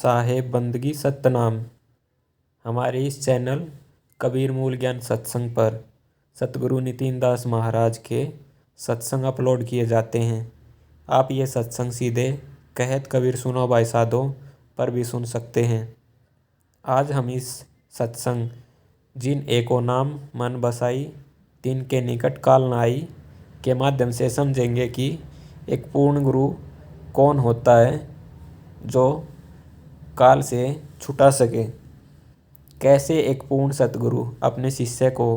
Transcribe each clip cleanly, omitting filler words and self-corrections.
साहेब बंदगी सतनाम। हमारे इस चैनल कबीर मूल ज्ञान सत्संग पर सतगुरु नितिन दास महाराज के सत्संग अपलोड किए जाते हैं। आप ये सत्संग सीधे कहत कबीर सुनो भाई साधो पर भी सुन सकते हैं। आज हम इस सत्संग जिन एको नाम मन बसाई तिन के निकट काल न आई के माध्यम से समझेंगे कि एक पूर्ण गुरु कौन होता है जो काल से छुटा सके। कैसे एक पूर्ण सतगुरु अपने शिष्य को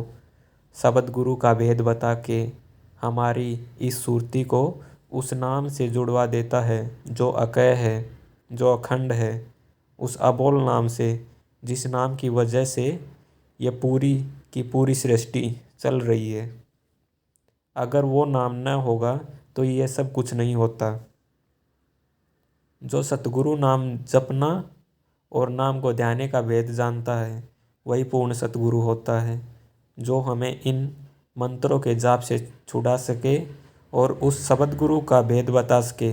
शब्द गुरु का भेद बता के हमारी इस सुरती को उस नाम से जुड़वा देता है जो अकय है, जो अखंड है, उस अबोल नाम से जिस नाम की वजह से ये पूरी की पूरी सृष्टि चल रही है। अगर वो नाम न होगा तो ये सब कुछ नहीं होता। जो सतगुरु नाम जपना और नाम को ध्याने का भेद जानता है वही पूर्ण सतगुरु होता है, जो हमें इन मंत्रों के जाप से छुड़ा सके और उस शब्द गुरु का भेद बता सके,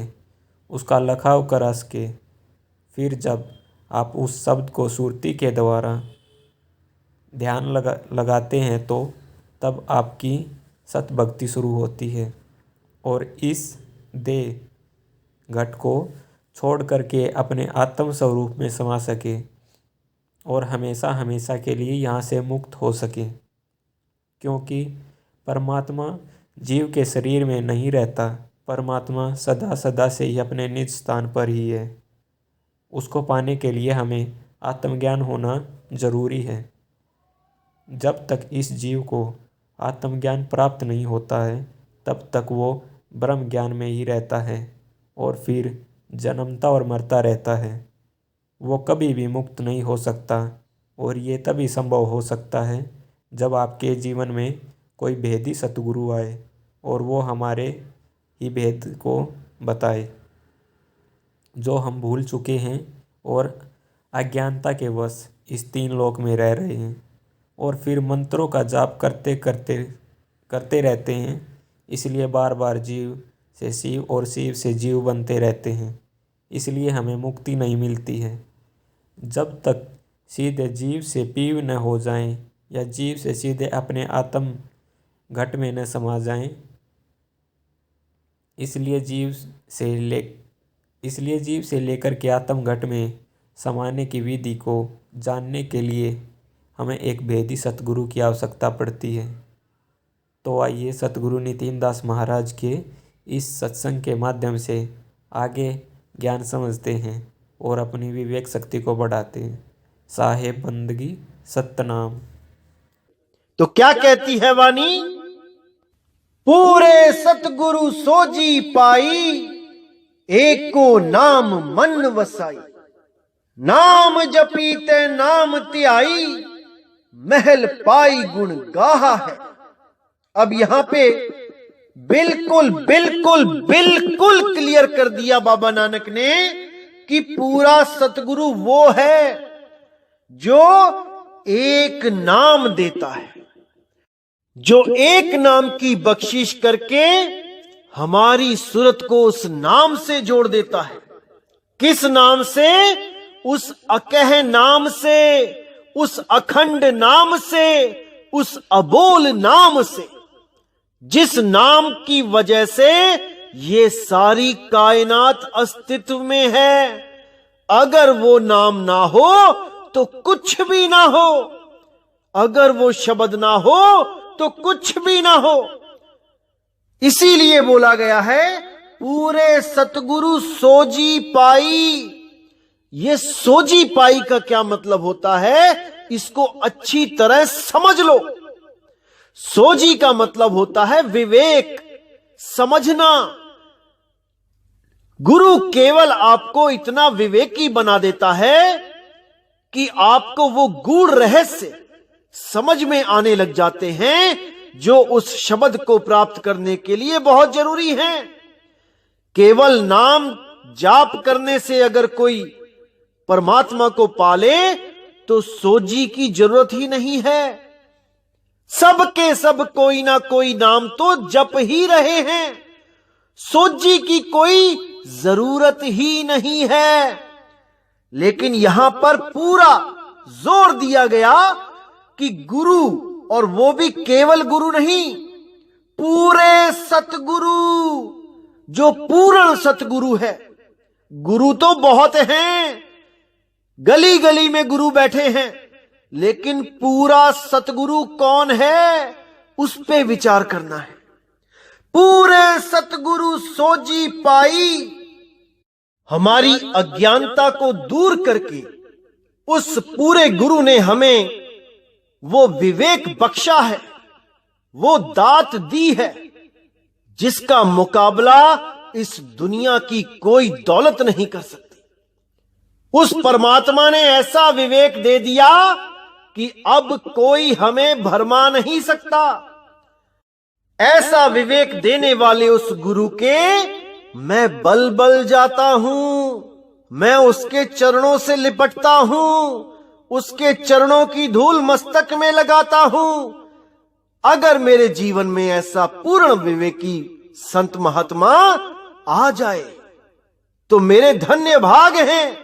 उसका लखाव करा सके। फिर जब आप उस शब्द को सुरती के द्वारा ध्यान लगाते हैं तो तब आपकी सत भक्ति शुरू होती है और इस देह घट को छोड़ करके अपने आत्म स्वरूप में समा सके और हमेशा हमेशा के लिए यहाँ से मुक्त हो सके। क्योंकि परमात्मा जीव के शरीर में नहीं रहता, परमात्मा सदा सदा से ही अपने निज स्थान पर ही है। उसको पाने के लिए हमें आत्मज्ञान होना जरूरी है। जब तक इस जीव को आत्मज्ञान प्राप्त नहीं होता है तब तक वो ब्रह्म ज्ञान में ही रहता है और फिर जन्मता और मरता रहता है। वो कभी भी मुक्त नहीं हो सकता और ये तभी संभव हो सकता है जब आपके जीवन में कोई भेदी सतगुरु आए और वो हमारे ही भेद को बताए जो हम भूल चुके हैं और अज्ञानता के वश इस तीन लोक में रह रहे हैं और फिर मंत्रों का जाप करते रहते हैं। इसलिए बार बार जीव से शिव और शिव से जीव बनते रहते हैं। इसलिए हमें मुक्ति नहीं मिलती है जब तक सीधे जीव से पीव न हो जाएं या जीव से सीधे अपने आत्म घट में न समा जाएं। इसलिए जीव से लेकर के आत्म घट में समाने की विधि को जानने के लिए हमें एक भेदी सतगुरु की आवश्यकता पड़ती है। तो आइए सतगुरु नितिन दास महाराज के इस सत्संग के माध्यम से आगे ज्ञान समझते हैं और अपनी विवेक शक्ति को बढ़ाते हैं। साहेब बंदगी सतनाम। तो क्या कहती है वाणी? पूरे सतगुरु सोजी पाई, एको नाम मन वसाई। नाम जपीते नाम त्याई, महल पाई गुण गाहा है। अब यहां पे बिल्कुल बिल्कुल बिल्कुल क्लियर कर दिया बाबा नानक ने कि पूरा सतगुरु वो है जो एक नाम देता है, जो एक नाम की बख्शिश करके हमारी सूरत को उस नाम से जोड़ देता है। किस नाम से? उस अकह नाम से, उस अखंड नाम से, उस अबोल नाम से, जिस नाम की वजह से ये सारी कायनात अस्तित्व में है। अगर वो नाम ना हो तो कुछ भी ना हो, अगर वो शब्द ना हो तो कुछ भी ना हो। इसीलिए बोला गया है पूरे सतगुरु सोजी पाई। ये सोजी पाई का क्या मतलब होता है, इसको अच्छी तरह समझ लो। सोजी का मतलब होता है विवेक, समझना। गुरु केवल आपको इतना विवेकी बना देता है कि आपको वो गूढ़ रहस्य समझ में आने लग जाते हैं जो उस शब्द को प्राप्त करने के लिए बहुत जरूरी है। केवल नाम जाप करने से अगर कोई परमात्मा को पाले तो सोजी की जरूरत ही नहीं है। सब के सब कोई ना कोई नाम तो जप ही रहे हैं, सोजी की कोई जरूरत ही नहीं है। लेकिन यहां पर पूरा जोर दिया गया कि गुरु, और वो भी केवल गुरु नहीं, पूरे सतगुरु, जो पूर्ण सतगुरु है। गुरु तो बहुत हैं, गली गली में गुरु बैठे हैं, लेकिन पूरा सतगुरु कौन है उस पे विचार करना है। पूरे सतगुरु सोजी पाई, हमारी अज्ञानता को दूर करके उस पूरे गुरु ने हमें वो विवेक बख्शा है, वो दात दी है, जिसका मुकाबला इस दुनिया की कोई दौलत नहीं कर सकती। उस परमात्मा ने ऐसा विवेक दे दिया कि अब कोई हमें भरमा नहीं सकता। ऐसा विवेक देने वाले उस गुरु के मैं बल बल जाता हूं, मैं उसके चरणों से लिपटता हूं, उसके चरणों की धूल मस्तक में लगाता हूं। अगर मेरे जीवन में ऐसा पूर्ण विवेकी संत महात्मा आ जाए तो मेरे धन्य भाग हैं,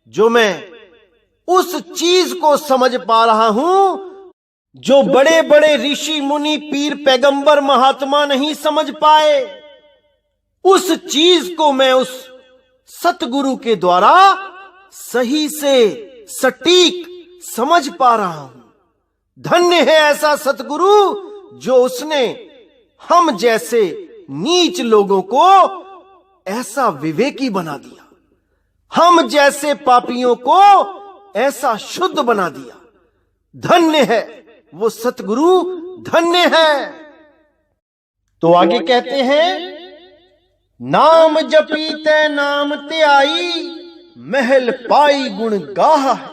जो मैं उस चीज को समझ पा रहा हूं जो बड़े बड़े ऋषि मुनि पीर पैगंबर महात्मा नहीं समझ पाए। उस चीज को मैं उस सतगुरु के द्वारा सही से सटीक समझ पा रहा हूं। धन्य है ऐसा सतगुरु जो उसने हम जैसे नीच लोगों को ऐसा विवेकी बना दिया, हम जैसे पापियों को ऐसा शुद्ध बना दिया। धन्य है वो सतगुरु, धन्य है। तो आगे कहते हैं, नाम जपीते नाम ते आई, महल पाई गुण गाहा है।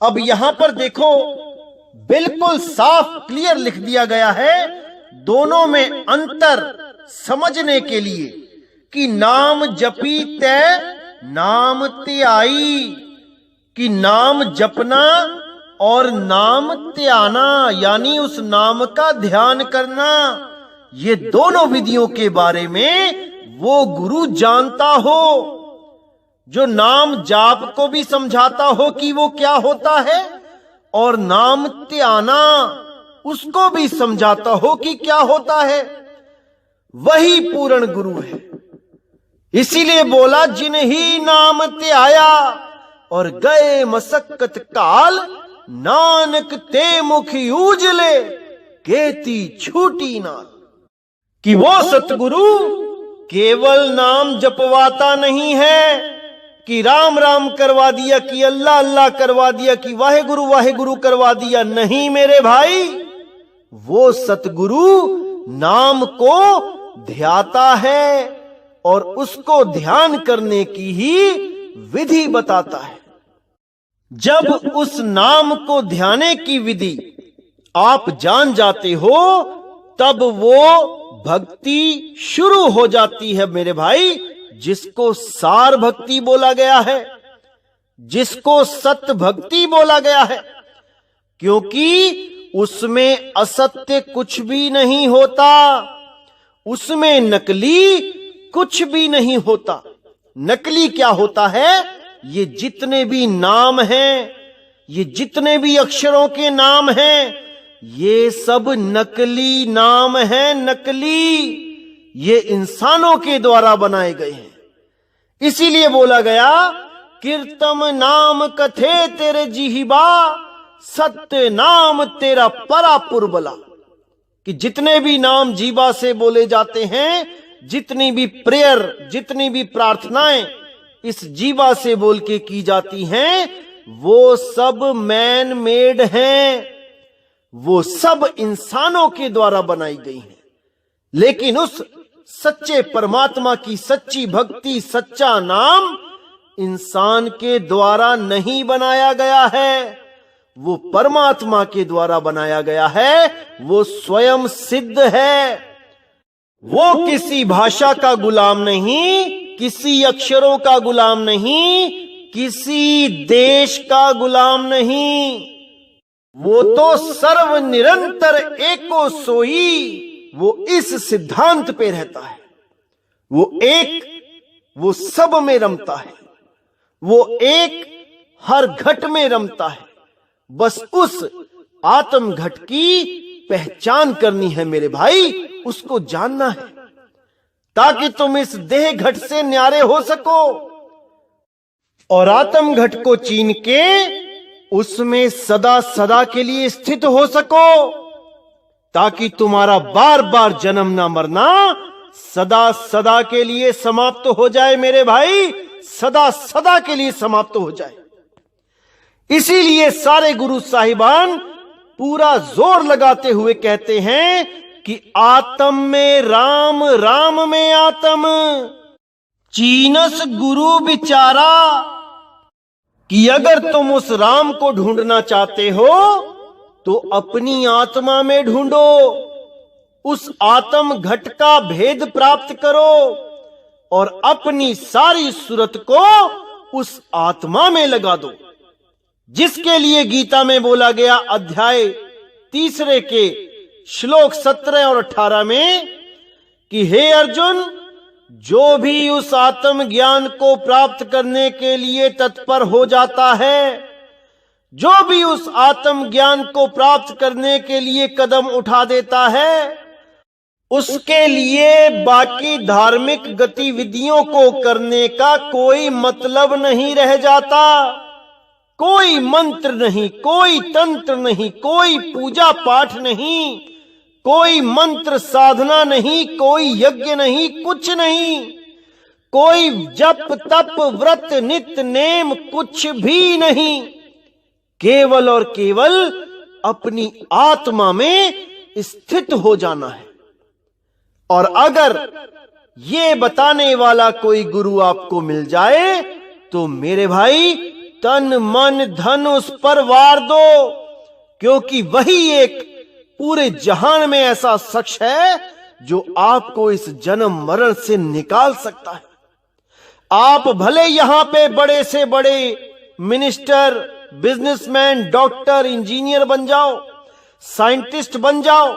अब यहां पर देखो, बिल्कुल साफ क्लियर लिख दिया गया है, दोनों में अंतर समझने के लिए, कि नाम जपीते नाम ते आई, कि नाम जपना और नाम त्याना, यानी उस नाम का ध्यान करना, ये दोनों विधियों के बारे में वो गुरु जानता हो, जो नाम जाप को भी समझाता हो कि वो क्या होता है, और नाम त्याना उसको भी समझाता हो कि क्या होता है। वही पूर्ण गुरु है। इसीलिए बोला, जिन्ही नाम त्याया और गए मसक्कत काल, नानक ते मुख उजले केती छूटी नाल। कि वो सतगुरु केवल नाम जपवाता नहीं है, कि राम राम करवा दिया, कि अल्लाह अल्लाह करवा दिया, कि वाहे गुरु करवा दिया। नहीं मेरे भाई, वो सतगुरु नाम को ध्याता है और उसको ध्यान करने की ही विधि बताता है। जब उस नाम को ध्याने की विधि आप जान जाते हो, तब वो भक्ति शुरू हो जाती है मेरे भाई, जिसको सार भक्ति बोला गया है, जिसको सत्य भक्ति बोला गया है। क्योंकि उसमें असत्य कुछ भी नहीं होता, उसमें नकली कुछ भी नहीं होता। नकली क्या होता है? ये जितने भी नाम हैं, ये जितने भी अक्षरों के नाम हैं, ये सब नकली नाम हैं, नकली। ये इंसानों के द्वारा बनाए गए हैं। इसीलिए बोला गया, कीर्तम नाम कथे तेरे जिहिबा, सत्य नाम तेरा परापुर बला। कि जितने भी नाम जीवा से बोले जाते हैं, जितनी भी प्रेयर, जितनी भी प्रार्थनाएं इस जीवा से बोल के की जाती हैं, वो सब मैन मेड हैं, वो सब इंसानों के द्वारा बनाई गई हैं। लेकिन उस सच्चे परमात्मा की सच्ची भक्ति, सच्चा नाम इंसान के द्वारा नहीं बनाया गया है, वो परमात्मा के द्वारा बनाया गया है। वो स्वयं सिद्ध है, वो किसी भाषा का गुलाम नहीं, किसी अक्षरों का गुलाम नहीं, किसी देश का गुलाम नहीं। वो तो सर्व निरंतर एको सोई, वो इस सिद्धांत पे रहता है। वो एक, वो सब में रमता है, वो एक हर घट में रमता है। बस उस आत्म घट की पहचान करनी है मेरे भाई, उसको जानना है, ताकि तुम इस देह घट से न्यारे हो सको और आत्म घट को चीन के उसमें सदा सदा के लिए स्थित हो सको, ताकि तुम्हारा बार बार जन्म ना मरना सदा सदा के लिए समाप्त हो जाए मेरे भाई, सदा सदा के लिए समाप्त हो जाए। इसीलिए सारे गुरु साहिबान पूरा जोर लगाते हुए कहते हैं कि आत्म में राम, राम में आत्म, चीनस गुरु बिचारा। कि अगर तुम उस राम को ढूंढना चाहते हो तो अपनी आत्मा में ढूंढो, उस आत्म घट का भेद प्राप्त करो और अपनी सारी सूरत को उस आत्मा में लगा दो, जिसके लिए गीता में बोला गया अध्याय 3 के श्लोक 17 और 18 में कि हे अर्जुन, जो भी उस आत्म ज्ञान को प्राप्त करने के लिए तत्पर हो जाता है, जो भी उस आत्म ज्ञान को प्राप्त करने के लिए कदम उठा देता है, उसके लिए बाकी धार्मिक गतिविधियों को करने का कोई मतलब नहीं रह जाता। कोई मंत्र नहीं, कोई तंत्र नहीं, कोई पूजा पाठ नहीं, कोई मंत्र साधना नहीं, कोई यज्ञ नहीं, कुछ नहीं, कोई जप तप व्रत नित्य नेम कुछ भी नहीं, केवल और केवल अपनी आत्मा में स्थित हो जाना है। और अगर ये बताने वाला कोई गुरु आपको मिल जाए तो मेरे भाई तन मन धन उस पर वार दो, क्योंकि वही एक पूरे जहान में ऐसा शख्स है जो आपको इस जन्म मरण से निकाल सकता है। आप भले यहां पे बड़े से बड़े मिनिस्टर, बिजनेसमैन, डॉक्टर, इंजीनियर बन जाओ, साइंटिस्ट बन जाओ,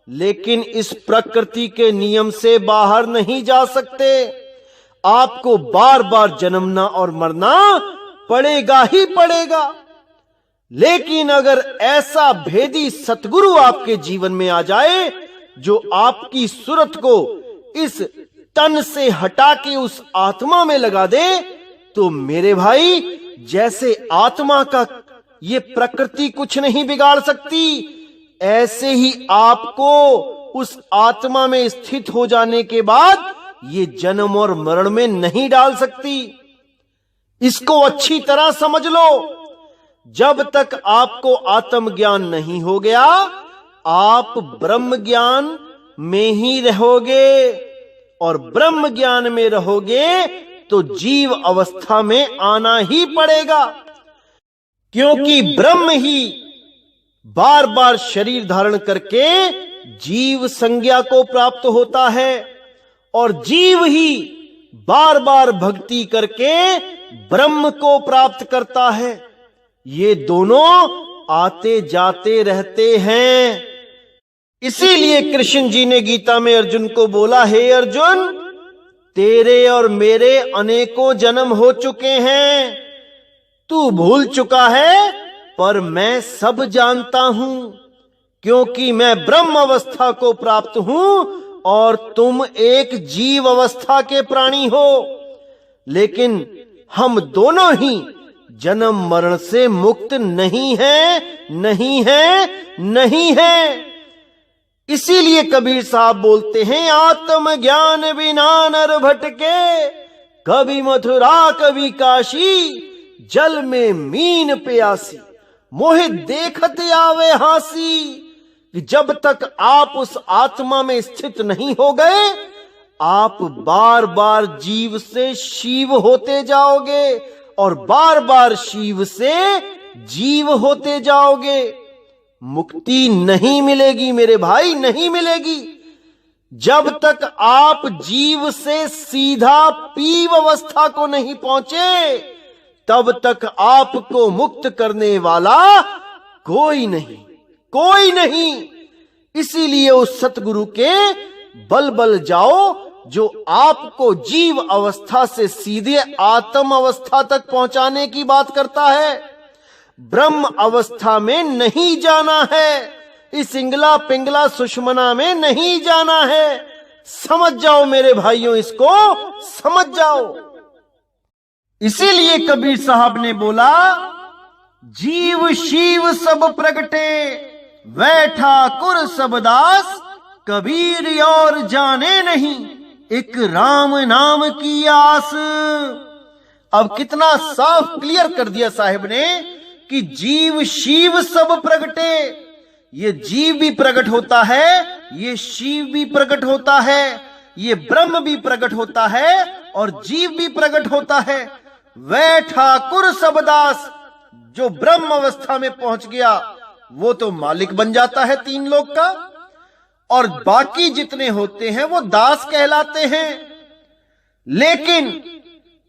लेकिन इस प्रकृति के नियम से बाहर नहीं जा सकते। आपको बार बार जन्मना और मरना पड़ेगा ही पड़ेगा। लेकिन अगर ऐसा भेदी सतगुरु आपके जीवन में आ जाए जो आपकी सूरत को इस तन से हटा के उस आत्मा में लगा दे, तो मेरे भाई जैसे आत्मा का ये प्रकृति कुछ नहीं बिगाड़ सकती, ऐसे ही आपको उस आत्मा में स्थित हो जाने के बाद ये जन्म और मरण में नहीं डाल सकती। इसको अच्छी तरह समझ लो। जब तक आपको आत्म ज्ञान नहीं हो गया, आप ब्रह्म ज्ञान में ही रहोगे, और ब्रह्म ज्ञान में रहोगे तो जीव अवस्था में आना ही पड़ेगा, क्योंकि ब्रह्म ही बार बार शरीर धारण करके जीव संज्ञा को प्राप्त होता है, और जीव ही बार बार भक्ति करके ब्रह्म को प्राप्त करता है। ये दोनों आते जाते रहते हैं। इसीलिए कृष्ण जी ने गीता में अर्जुन को बोला, हे अर्जुन, तेरे और मेरे अनेकों जन्म हो चुके हैं, तू भूल चुका है, पर मैं सब जानता हूं, क्योंकि मैं ब्रह्म अवस्था को प्राप्त हूं और तुम एक जीव अवस्था के प्राणी हो। लेकिन हम दोनों ही जन्म मरण से मुक्त नहीं है, नहीं है, नहीं है। इसीलिए कबीर साहब बोलते हैं, आत्म ज्ञान बिना नर भटके, कभी मथुरा कभी काशी, जल में मीन प्यासी, मोहे देखत आवे हासी। कि जब तक आप उस आत्मा में स्थित नहीं हो गए, आप बार बार जीव से शिव होते जाओगे और बार बार शिव से जीव होते जाओगे। मुक्ति नहीं मिलेगी मेरे भाई, नहीं मिलेगी। जब तक आप जीव से सीधा पीव अवस्था को नहीं पहुंचे, तब तक आपको मुक्त करने वाला कोई नहीं, कोई नहीं। इसीलिए उस सतगुरु के बल बल जाओ जो आपको जीव अवस्था से सीधे आत्म अवस्था तक पहुंचाने की बात करता है। ब्रह्म अवस्था में नहीं जाना है, इस इंगला पिंगला सुषमना में नहीं जाना है। समझ जाओ मेरे भाइयों, इसको समझ जाओ। इसीलिए कबीर साहब ने बोला, जीव शिव सब प्रगटे, वै ठाकुर सब दास, कबीर और जाने नहीं, एक राम नाम की आस। अब कितना साफ क्लियर कर दिया साहिब ने कि जीव शिव सब प्रगटे। ये जीव भी प्रकट होता है, ये शिव भी प्रकट होता है, ये ब्रह्म भी प्रकट होता है और जीव भी प्रकट होता है। वह ठाकुर सबदास, जो ब्रह्म अवस्था में पहुंच गया वो तो मालिक बन जाता है तीन लोक का, और बाकी जितने होते हैं वो दास कहलाते हैं। लेकिन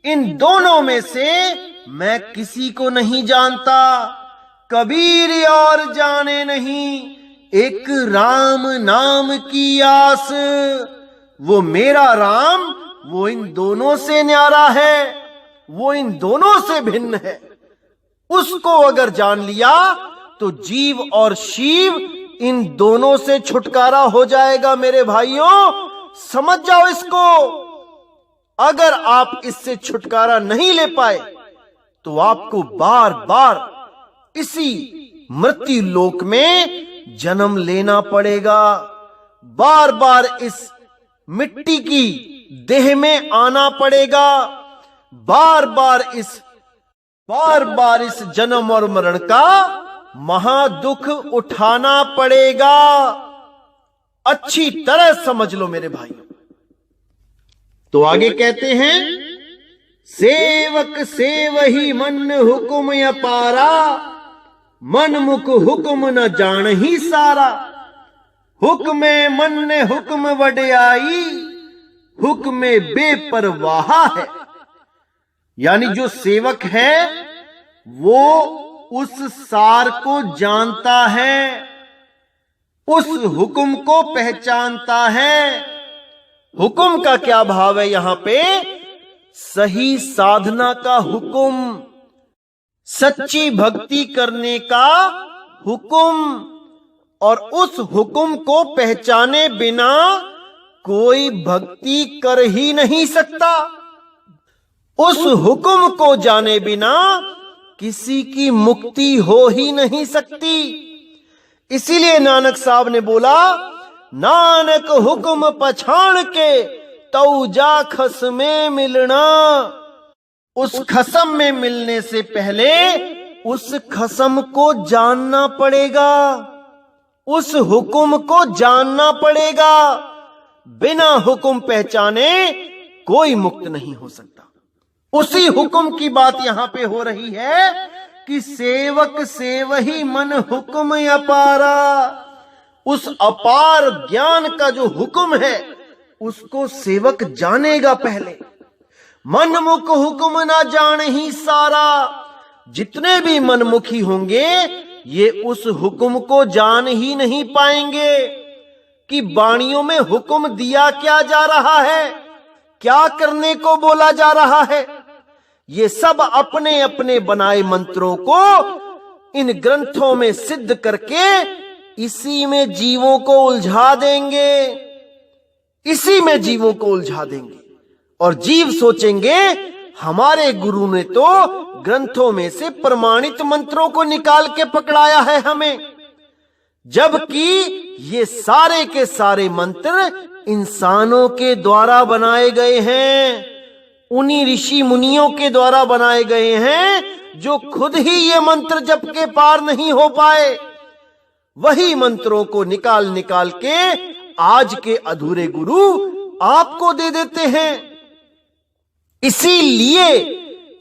इन दोनों में से मैं किसी को नहीं जानता, कबीर और जाने नहीं, एक राम नाम की आस। वो मेरा राम, वो इन दोनों से न्यारा है, वो इन दोनों से भिन्न है। उसको अगर जान लिया तो जीव और शिव इन दोनों से छुटकारा हो जाएगा। मेरे भाइयों समझ जाओ इसको। अगर आप इससे छुटकारा नहीं ले पाए तो आपको बार बार इसी मृत्यु लोक में जन्म लेना पड़ेगा, बार बार इस मिट्टी की देह में आना पड़ेगा, बार बार इस जन्म और मरण का महादुख उठाना पड़ेगा। अच्छी तरह समझ लो मेरे भाइयों। तो आगे कहते हैं, सेवक सेवही मन हुकुम अपारा, मन मुख हुक्म न जान ही सारा। हुक्म मन ने हुक्म वड्याई, हुक्म बेपरवाह है। यानी जो सेवक है वो उस सार को जानता है, उस हुक्म को पहचानता है। हुक्म का क्या भाव है यहां पे? सही साधना का हुक्म, सच्ची भक्ति करने का हुक्म, और उस हुक्म को पहचाने बिना कोई भक्ति कर ही नहीं सकता। उस हुक्म को जाने बिना किसी की मुक्ति हो ही नहीं सकती। इसीलिए नानक साहब ने बोला, नानक हुक्म पछाण के तौ जा खसमे मिलना। उस खसम में मिलने से पहले उस खसम को जानना पड़ेगा, उस हुक्म को जानना पड़ेगा। बिना हुक्म पहचाने कोई मुक्त नहीं हो सकता। उसी हुक्म की बात यहां पे हो रही है कि सेवक सेवही मन हुक्म अपारा। उस अपार ज्ञान का जो हुक्म है उसको सेवक जानेगा पहले। मनमुख हुक्म ना जान ही सारा। जितने भी मनमुखी होंगे ये उस हुक्म को जान ही नहीं पाएंगे कि वाणियों में हुक्म दिया क्या जा रहा है, क्या करने को बोला जा रहा है। ये सब अपने अपने बनाए मंत्रों को इन ग्रंथों में सिद्ध करके इसी में जीवों को उलझा देंगे, इसी में जीवों को उलझा देंगे। और जीव सोचेंगे हमारे गुरु ने तो ग्रंथों में से प्रमाणित मंत्रों को निकाल के पकड़ाया है हमें, जबकि ये सारे के सारे मंत्र इंसानों के द्वारा बनाए गए हैं, उन्हीं ऋषि मुनियों के द्वारा बनाए गए हैं जो खुद ही ये मंत्र जप के पार नहीं हो पाए। वही मंत्रों को निकाल निकाल के आज के अधूरे गुरु आपको दे देते हैं। इसीलिए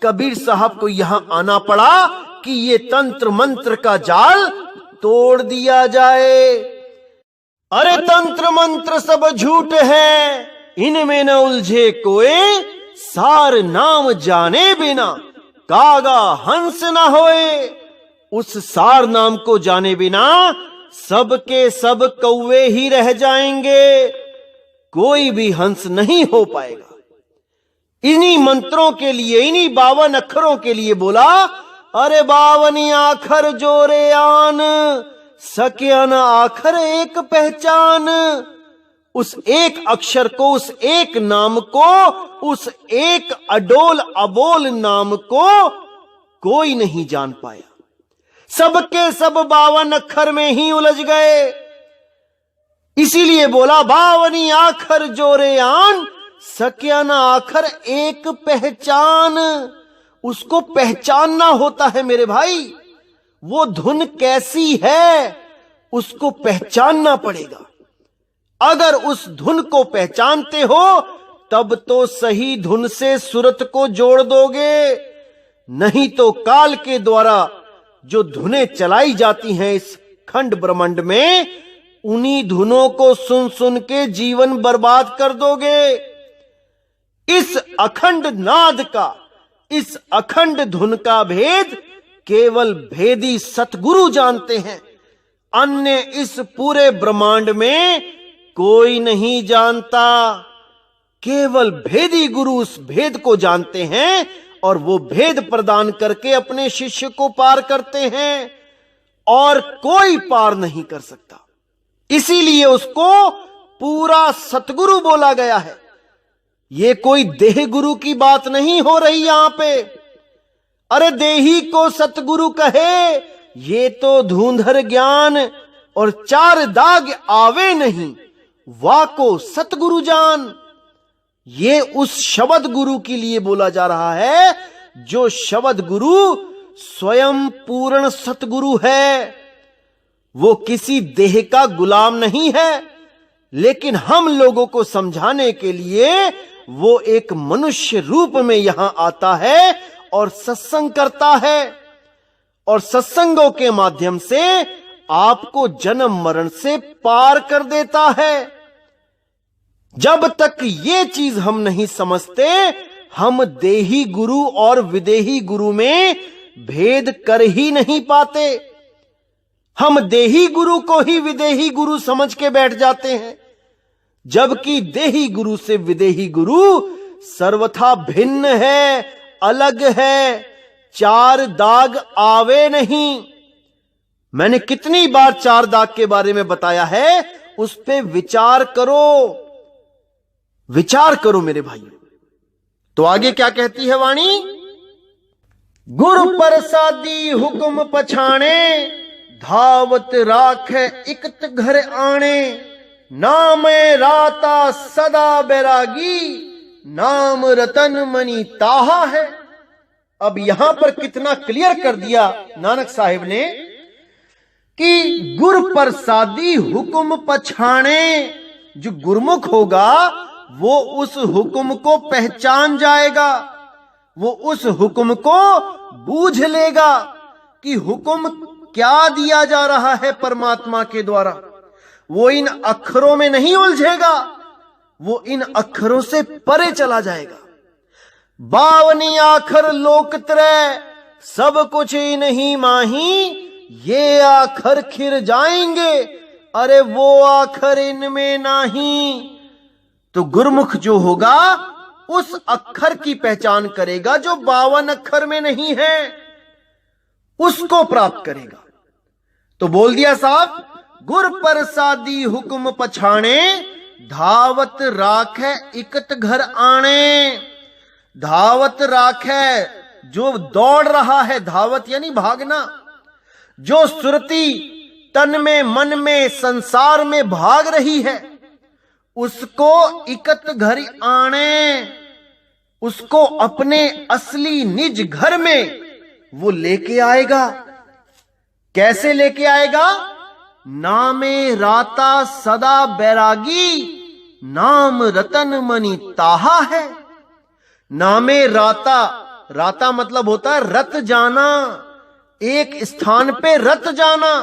कबीर साहब को यहां आना पड़ा कि ये तंत्र मंत्र का जाल तोड़ दिया जाए। अरे तंत्र मंत्र सब झूठ है, इनमें न उलझे कोई, सार नाम जाने बिना कागा हंस न होए। उस सार नाम को जाने बिना सबके सब कौवे ही रह जाएंगे, कोई भी हंस नहीं हो पाएगा। इन्हीं मंत्रों के लिए, इन्हीं 52 अक्षरों के लिए बोला, अरे 52 आखर जोरे आन, सकिया न आखर एक पहचान। उस एक अक्षर को, उस एक नाम को, उस एक अडोल अबोल नाम को कोई नहीं जान पाया। सबके सब 52 अक्षर में ही उलझ गए। इसीलिए बोला 52 आखर जोरे आन, सकिया न आखर एक पहचान। उसको पहचानना होता है मेरे भाई। वो धुन कैसी है उसको पहचानना पड़ेगा। अगर उस धुन को पहचानते हो तब तो सही धुन से सुरत को जोड़ दोगे, नहीं तो काल के द्वारा जो धुनें चलाई जाती हैं इस खंड ब्रह्मांड में, उन्हीं धुनों को सुन सुन के जीवन बर्बाद कर दोगे। इस अखंड नाद का, इस अखंड धुन का भेद केवल भेदी सतगुरु जानते हैं। अन्य इस पूरे ब्रह्मांड में कोई नहीं जानता। केवल भेदी गुरु उस भेद को जानते हैं और वो भेद प्रदान करके अपने शिष्य को पार करते हैं, और कोई पार नहीं कर सकता। इसीलिए उसको पूरा सतगुरु बोला गया है। ये कोई देह गुरु की बात नहीं हो रही यहां पे। अरे देही को सतगुरु कहे, ये तो धुंधर ज्ञान और 4 दाग आवे नहीं, वा को सतगुरु जान। ये उस शब्द गुरु के लिए बोला जा रहा है जो शब्द गुरु स्वयं पूर्ण सतगुरु है। वो किसी देह का गुलाम नहीं है, लेकिन हम लोगों को समझाने के लिए वो एक मनुष्य रूप में यहां आता है और सत्संग करता है, और सत्संगों के माध्यम से आपको जन्म मरण से पार कर देता है। जब तक ये चीज हम नहीं समझते, हम देही गुरु और विदेही गुरु में भेद कर ही नहीं पाते। हम देही गुरु को ही विदेही गुरु समझ के बैठ जाते हैं, जबकि देही गुरु से विदेही गुरु सर्वथा भिन्न है, अलग है। 4 दाग आवे नहीं। मैंने कितनी बार 4 दाग के बारे में बताया है, उस पे विचार करो, विचार करो मेरे भाइयों। तो आगे क्या कहती है वाणी? गुरु प्रसादी हुक्म पछाणे, धावत राख इकत घर आणे। नाम राता सदा बैरागी, नाम रतन मणि ताहा है। अब यहां पर कितना क्लियर कर दिया नानक साहिब ने कि गुर प्रसादी हुक्म पछाणे। जो गुरमुख होगा वो उस हुक्म को पहचान जाएगा, वो उस हुक्म को बूझ लेगा कि हुक्म क्या दिया जा रहा है परमात्मा के द्वारा। वो इन अक्षरों में नहीं उलझेगा, वो इन अक्षरों से परे चला जाएगा। 52 आखर लोक त्रय, सब कुछ ही नहीं माही, ये आखर खिर जाएंगे, अरे वो आखर इनमें नहीं। तो गुरमुख जो होगा उस अक्षर की पहचान करेगा जो 52 अक्षर में नहीं है, उसको प्राप्त करेगा। तो बोल दिया साहब, गुर प्रसादी हुक्म पछाणे, धावत राखे इकत घर आणे। धावत राखे, जो दौड़ रहा है, धावत यानी भागना। जो सुरती तन में मन में संसार में भाग रही है, उसको इकत घर आणे, उसको अपने असली निज घर में वो लेके आएगा। कैसे लेके आएगा? नामे राता सदा बैरागी, नाम रतन मणि ताहा है। नामे राता, राता मतलब होता है रत जाना, एक स्थान पे रत जाना।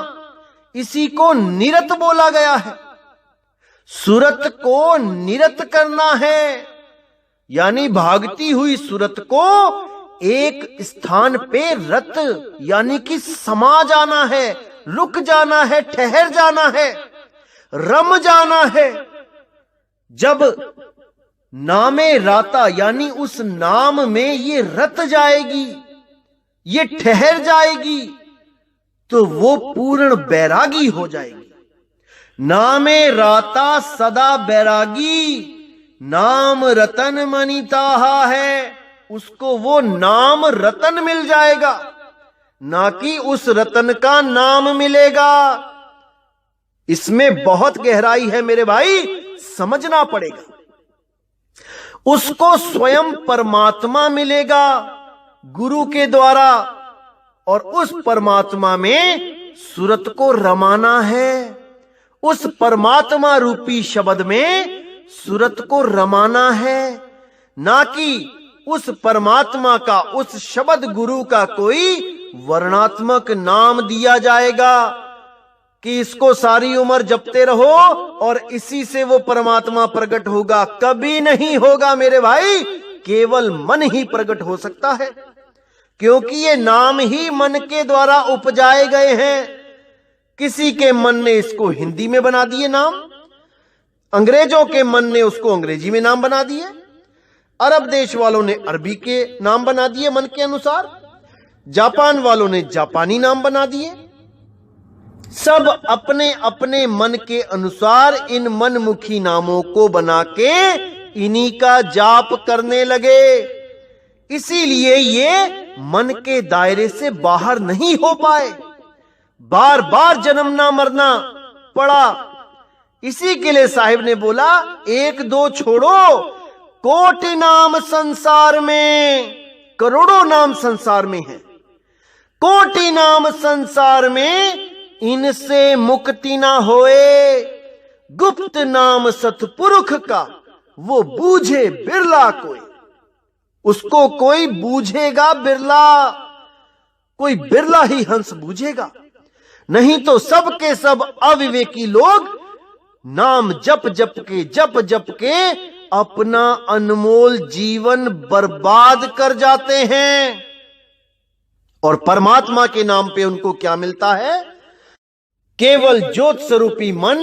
इसी को निरत बोला गया है। सुरत को निरत करना है, यानी भागती हुई सुरत को एक स्थान पे रत यानी कि समा जाना है, रुक जाना है, ठहर जाना है, रम जाना है। जब नामे राता यानी उस नाम में ये रत जाएगी, ये ठहर जाएगी, तो वो पूर्ण बैरागी हो जाएगी। नामे राता सदा बैरागी, नाम रतन मनिताहा है, उसको वो नाम रतन मिल जाएगा, ना कि उस रतन का नाम मिलेगा। इसमें बहुत गहराई है मेरे भाई, समझना पड़ेगा। उसको स्वयं परमात्मा मिलेगा गुरु के द्वारा, और उस परमात्मा में सूरत को रमाना है। उस परमात्मा रूपी शब्द में सूरत को रमाना है, ना कि उस परमात्मा का, उस शब्द गुरु का कोई वर्णात्मक नाम दिया जाएगा कि इसको सारी उम्र जपते रहो और इसी से वो परमात्मा प्रकट होगा। कभी नहीं होगा मेरे भाई, केवल मन ही प्रकट हो सकता है, क्योंकि ये नाम ही मन के द्वारा उपजाए गए हैं। किसी के मन ने इसको हिंदी में बना दिए नाम, अंग्रेजों के मन ने उसको अंग्रेजी में नाम बना दिए, अरब देश वालों ने अरबी के नाम बना दिए मन के अनुसार, जापान वालों ने जापानी नाम बना दिए। सब अपने अपने मन के अनुसार इन मनमुखी नामों को बना के इन्हीं का जाप करने लगे। इसीलिए ये मन के दायरे से बाहर नहीं हो पाए, बार बार जन्मना मरना पड़ा। इसी के लिए साहिब ने बोला, एक दो छोड़ो, कोटि नाम संसार में, करोड़ों नाम संसार में है, कोटि नाम संसार में, इनसे मुक्ति ना होए। गुप्त नाम सतपुरुष का, वो बूझे बिरला कोई, उसको कोई बूझेगा बिरला, कोई बिरला ही हंस बूझेगा, नहीं तो सब के सब अविवेकी लोग नाम जप जप के अपना अनमोल जीवन बर्बाद कर जाते हैं। और परमात्मा के नाम पे उनको क्या मिलता है? केवल ज्योत स्वरूपी मन,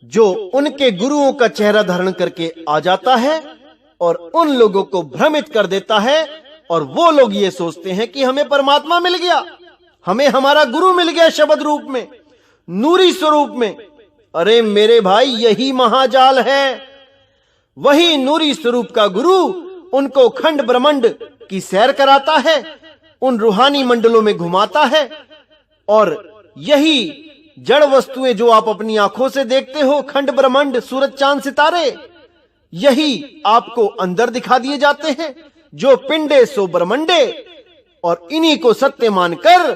जो उनके गुरुओं का चेहरा धारण करके आ जाता है और उन लोगों को भ्रमित कर देता है, और वो लोग ये सोचते हैं कि हमें परमात्मा मिल गया, हमें हमारा गुरु मिल गया शब्द रूप में, नूरी स्वरूप में। अरे मेरे भाई, यही महाजाल है। वही नूरी स्वरूप का गुरु उनको खंड ब्रह्मांड की सैर कराता है, उन रूहानी मंडलों में घुमाता है, और यही जड़ वस्तुएं जो आप अपनी आंखों से देखते हो, खंड ब्रह्मांड, सूरज चांद सितारे, यही आपको अंदर दिखा दिए जाते हैं। जो पिंडे सो ब्रह्मंडे, और इन्हीं को सत्य मानकर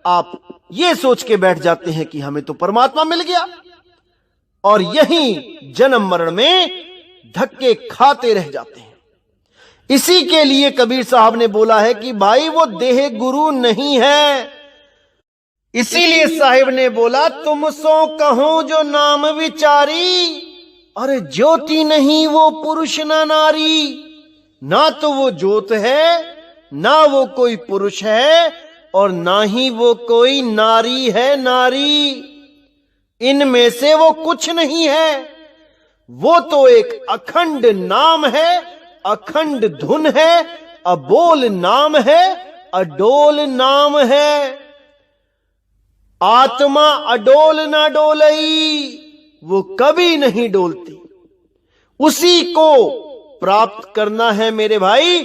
आप ये सोच के बैठ जाते हैं कि हमें तो परमात्मा मिल गया, और यही जन्म मरण में धक्के खाते रह जाते हैं। इसी के लिए कबीर साहब ने बोला है कि भाई वो देह गुरु नहीं है। इसीलिए साहिब ने बोला, तुम सो कहो जो नाम विचारी, अरे ज्योति नहीं वो पुरुष ना नारी। ना तो वो ज्योत है, ना वो कोई पुरुष है, और ना ही वो कोई नारी है नारी। इनमें से वो कुछ नहीं है। वो तो एक अखंड नाम है, अखंड धुन है, अबोल नाम है, अडोल नाम है। आत्मा अडोल ना डोलई, वो कभी नहीं डोलती। उसी को प्राप्त करना है मेरे भाई,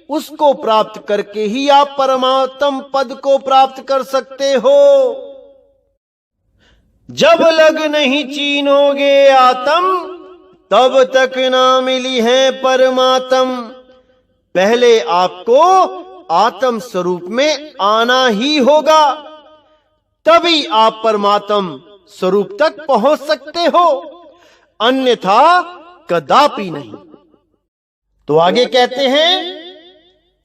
उसको प्राप्त करके ही आप परमात्म पद को प्राप्त कर सकते हो। जब लग नहीं चीनोगे आत्म, तब तक ना मिली है परमात्म। पहले आपको आत्म स्वरूप में आना ही होगा, तभी आप परमात्म स्वरूप तक पहुंच सकते हो, अन्यथा कदापि नहीं। तो आगे कहते हैं,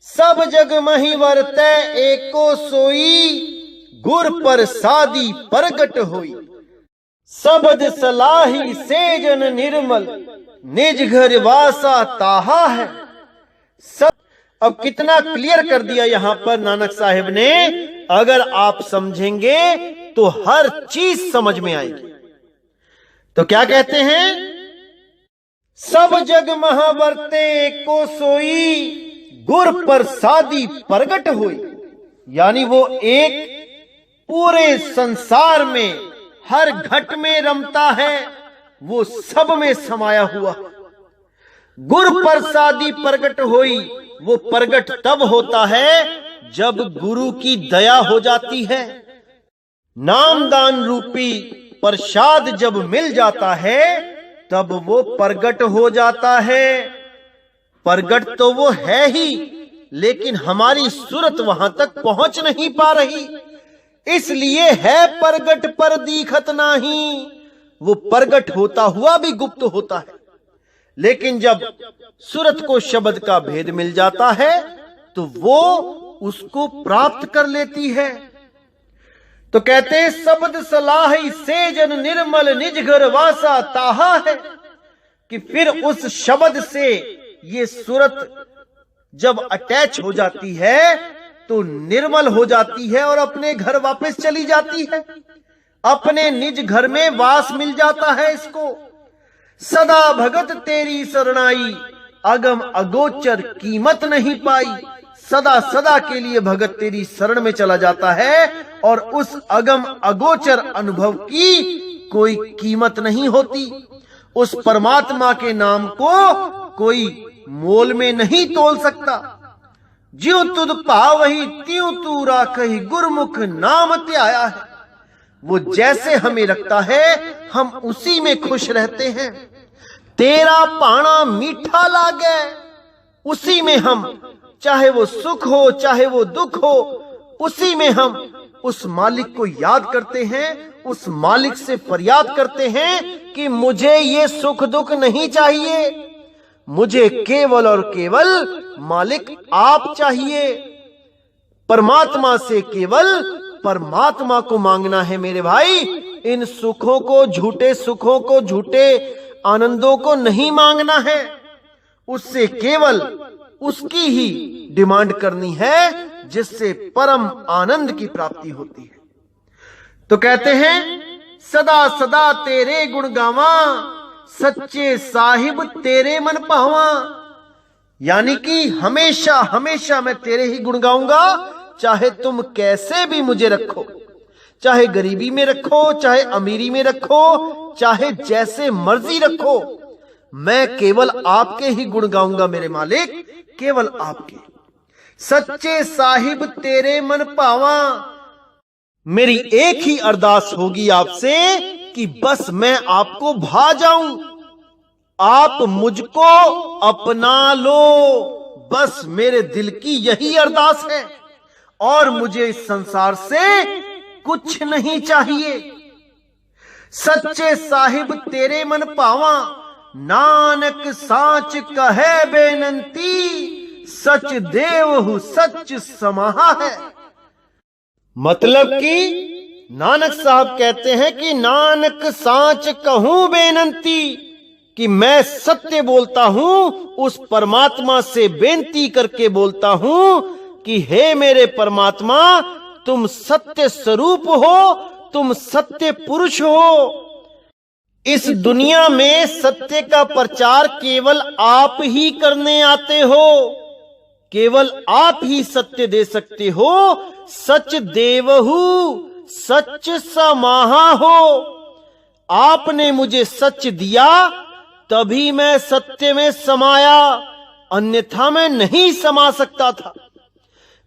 सब जग मही वर्तै एको सोई, गुर पर सादी प्रगट होई। सबद सलाही सेजन निर्मल, निज घर वासा ताहा है। सब, अब कितना क्लियर कर दिया यहां पर नानक साहिब ने। अगर आप समझेंगे तो हर चीज समझ में आएगी। तो क्या कहते हैं? सब जग महावर्ते एको सोई, गुर प्रसादी प्रगट हुई। यानी वो एक पूरे संसार में हर घट में रमता है, वो सब में समाया हुआ। गुर प्रसादी प्रगट हुई, वो प्रगट तब होता है जब गुरु की दया हो जाती है। नामदान रूपी प्रसाद जब मिल जाता है तब वो प्रगट हो जाता है। प्रगट तो वो है ही, लेकिन हमारी सूरत वहां तक पहुंच नहीं पा रही, इसलिए है प्रगट पर दिखत नहीं। वो प्रगट होता हुआ भी गुप्त होता है, लेकिन जब सूरत को शब्द का भेद मिल जाता है तो वो उसको प्राप्त कर लेती है। तो कहते हैं शब्द सलाह से जन निर्मल निज घर वासा ताहा है, कि फिर उस शब्द से ये सूरत जब अटैच हो जाती है तो निर्मल हो जाती है और अपने घर वापस चली जाती है, अपने निज घर में वास मिल जाता है इसको। सदा भगत तेरी शरणाई, अगम अगोचर कीमत नहीं पाई। सदा सदा के लिए भगत तेरी शरण में चला जाता है और उस अगम अगोचर अनुभव की कोई कीमत नहीं होती। उस परमात्मा के नाम को कोई मोल में नहीं तोल सकता। ज्यों तुद पावही त्यों तू राखही, गुरमुख नाम त्याया है। वो जैसे हमें रखता है हम उसी में खुश रहते हैं। तेरा पाना मीठा लागे, उसी में हम, चाहे वो सुख हो चाहे वो दुख हो, उसी में हम उस मालिक को याद करते हैं, उस मालिक से फरियाद करते हैं कि मुझे ये सुख दुख नहीं चाहिए, मुझे केवल और केवल मालिक आप चाहिए। परमात्मा से केवल परमात्मा को मांगना है मेरे भाई। इन सुखों को, झूठे सुखों को, झूठे आनंदों को नहीं मांगना है, उससे केवल उसकी ही डिमांड करनी है जिससे परम आनंद की प्राप्ति होती है। तो कहते हैं सदा सदा तेरे गुण गावा, सच्चे साहिब तेरे मन पावा। यानी कि हमेशा हमेशा मैं तेरे ही गुण गाऊंगा, चाहे तुम कैसे भी मुझे रखो, चाहे गरीबी में रखो, चाहे अमीरी में रखो, चाहे जैसे मर्जी रखो, मैं केवल आपके ही गुण गाऊंगा मेरे मालिक, केवल आपके। सच्चे साहिब तेरे मन पावा। मेरी एक ही अरदास होगी आपसे कि बस मैं आपको भा जाऊं, आप मुझको अपना लो। बस मेरे दिल की यही अरदास है और मुझे इस संसार से कुछ नहीं चाहिए। सच्चे साहिब तेरे मन पावा, नानक साच कहे बेनंती, सच देव सच समाहा है। मतलब कि नानक साहब कहते हैं कि नानक साच कहूं बेनंती, कि मैं सत्य बोलता हूं, उस परमात्मा से बेनती करके बोलता हूं कि हे मेरे परमात्मा, तुम सत्य स्वरूप हो, तुम सत्य पुरुष हो। इस दुनिया में सत्य का प्रचार केवल आप ही करने आते हो, केवल आप ही सत्य दे सकते हो। सच देवहु सच समाहा हो। आपने मुझे सच दिया तभी मैं सत्य में समाया, अन्यथा मैं नहीं समा सकता था।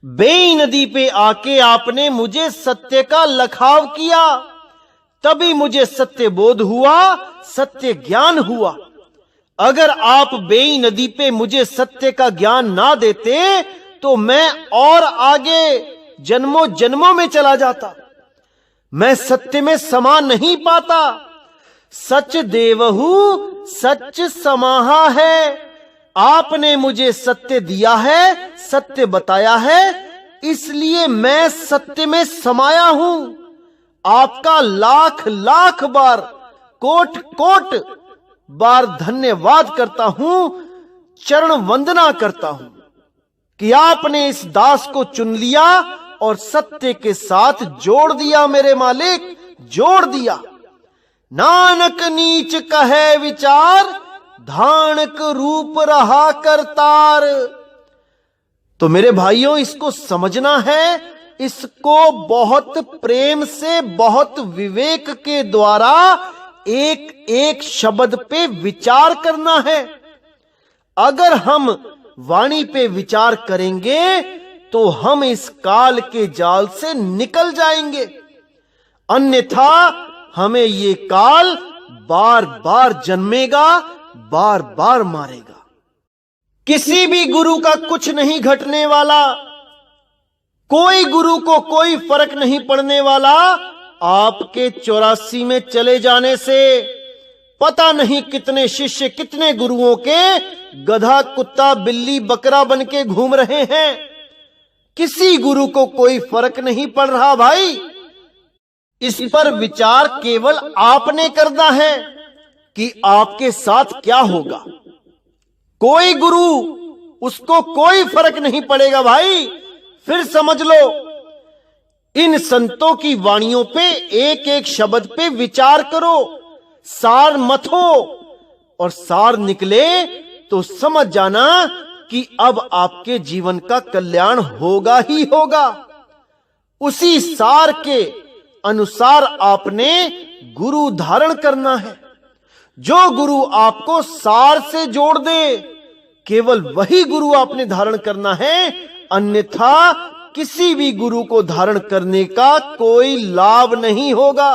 बेई नदी पे आके आपने मुझे सत्य का लखाव किया, तभी मुझे सत्य बोध हुआ, सत्य ज्ञान हुआ। अगर आप बेई नदी पे मुझे सत्य का ज्ञान ना देते तो मैं और आगे जन्मों जन्मों में चला जाता, मैं सत्य में समा नहीं पाता। सच देवहु सच समाहा है। आपने मुझे सत्य दिया है, सत्य बताया है, इसलिए मैं सत्य में समाया हूं। आपका लाख लाख बार, कोट कोट बार धन्यवाद करता हूं, चरण वंदना करता हूं कि आपने इस दास को चुन लिया और सत्य के साथ जोड़ दिया मेरे मालिक, जोड़ दिया। नानक नीच कहे विचार, धानक रूप रहा करतार। तो मेरे भाइयों, इसको समझना है, इसको बहुत प्रेम से, बहुत विवेक के द्वारा एक एक शब्द पे विचार करना है। अगर हम वाणी पे विचार करेंगे तो हम इस काल के जाल से निकल जाएंगे, अन्यथा हमें ये काल बार बार जन्मेगा, बार बार मारेगा। किसी भी गुरु का कुछ नहीं घटने वाला, कोई गुरु को कोई फर्क नहीं पड़ने वाला। आपके 84 में चले जाने से पता नहीं कितने शिष्य, कितने गुरुओं के गधा, कुत्ता, बिल्ली, बकरा बन के घूम रहे हैं। किसी गुरु को कोई फर्क नहीं पड़ रहा भाई। इस पर विचार केवल आपने करना है कि आपके साथ क्या होगा। कोई गुरु, उसको कोई फर्क नहीं पड़ेगा भाई। फिर समझ लो, इन संतों की वाणियों पे, एक एक शब्द पे विचार करो, सार मथो, और सार निकले तो समझ जाना कि अब आपके जीवन का कल्याण होगा ही होगा। उसी सार के अनुसार आपने गुरु धारण करना है। जो गुरु आपको सार से जोड़ दे, केवल वही गुरु आपने धारण करना है, अन्यथा किसी भी गुरु को धारण करने का कोई लाभ नहीं होगा।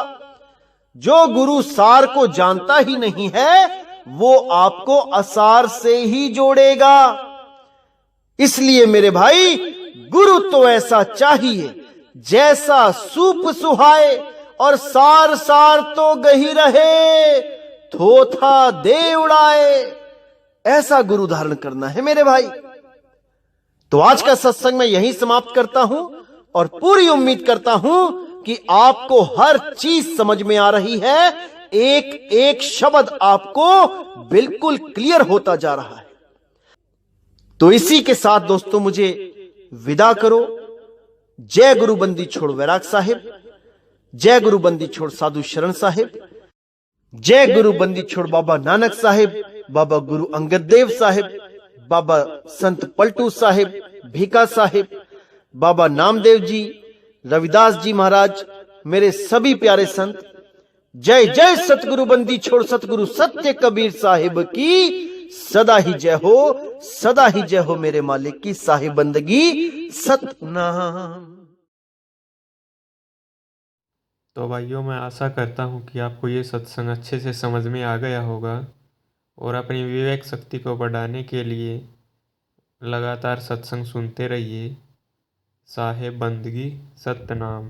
जो गुरु सार को जानता ही नहीं है, वो आपको असार से ही जोड़ेगा। इसलिए मेरे भाई, गुरु तो ऐसा चाहिए जैसा सूप सुहाए, और सार सार तो गही रहे, थोथा दे उड़ाए। ऐसा गुरु धारण करना है मेरे भाई। तो आज का सत्संग मैं यहीं समाप्त करता हूं, और पूरी उम्मीद करता हूं कि आपको हर चीज समझ में आ रही है। एक एक शब्द आपको बिल्कुल क्लियर होता जा रहा है। तो इसी के साथ दोस्तों, मुझे विदा करो। जय गुरु बंदी छोड़ वैराग साहिब, जय गुरु बंदी छोड़ साधु शरण साहिब, जय गुरु बंदी छोड़ बाबा नानक साहिब, बाबा गुरु अंगद देव साहिब, बाबा संत पलटू साहिब, भीका साहिब, बाबा नामदेव जी, रविदास जी महाराज, मेरे सभी प्यारे संत। जय जय सतगुरु बंदी छोड़ सतगुरु सत्य कबीर साहिब की सदा ही जय हो, सदा ही जय हो मेरे मालिक की साहिब बंदगी सतनाम। तो भाइयों, मैं आशा करता हूँ कि आपको ये सत्संग अच्छे से समझ में आ गया होगा, और अपनी विवेक शक्ति को बढ़ाने के लिए लगातार सत्संग सुनते रहिए। साहिब बंदगी सतनाम।